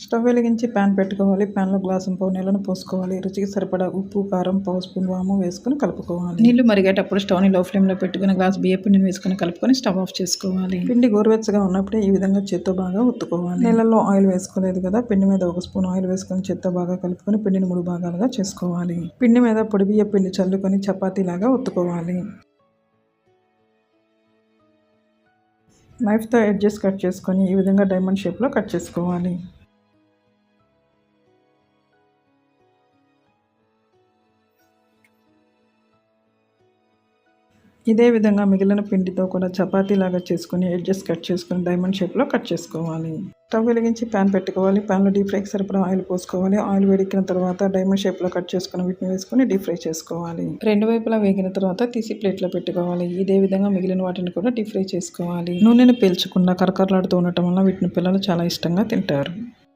Stove వెలిగించి pan పెట్టుకోవాలి. ప్యాన్లో గ్లాసుంపావు నీళ్ళను పోసుకోవాలి. రుచికి సరిపడా ఉప్పు, కారం, పావు స్పూన్ వాము వేసుకొని కలుపుకోవాలి. నీళ్లు మరిగేటప్పుడు స్టవ్ని లో ఫ్లేమ్లో పెట్టుకుని గ్లాస్ బియ్య పిండిని వేసుకొని కలుపుకొని స్టవ్ ఆఫ్ చేసుకోవాలి. పిండి గోరువెచ్చగా ఉన్నప్పుడే ఈ విధంగా చేత్తో బాగా ఒత్తుకోవాలి. నీళ్ళల్లో ఆయిల్ వేసుకోలేదు కదా, పిండి మీద 1 స్పూన్ ఆయిల్ వేసుకొని చేత్తో బాగా కలుపుకొని పిండిని 3 భాగాలుగా చేసుకోవాలి. పిండి మీద పొడి బియ్య పిండి చల్లుకొని చపాతీలాగా ఒత్తుకోవాలి. నైఫ్తో ఎడ్జెస్ కట్ చేసుకొని ఈ విధంగా డైమండ్ షేప్లో కట్ చేసుకోవాలి. ఇదే విధంగా మిగిలిన పిండితో కూడా చపాతీలాగా చేసుకుని ఎడ్జెస్ కట్ చేసుకుని డైమండ్ షేప్లో కట్ చేసుకోవాలి. స్టవ్ వెలిగించి ప్యాన్ పెట్టుకోవాలి. ప్యాన్లో డీప్ ఫ్రైకి సరిపడా ఆయిల్ పోసుకోవాలి. ఆయిల్ వేడెక్కిన తర్వాత డైమండ్ షేప్లో కట్ చేసుకుని వీటిని వేసుకొని డీప్ ఫ్రై చేసుకోవాలి. 2 వైపులా వేగిన తర్వాత తీసి ప్లేట్లో పెట్టుకోవాలి. ఇదే విధంగా మిగిలిన వాటిని కూడా డీప్ ఫ్రై చేసుకోవాలి. నూనెను పీల్చకుండా కరకరలాడుతూ ఉండటం వల్ల వీటిని పిల్లలు చాలా ఇష్టంగా తింటారు.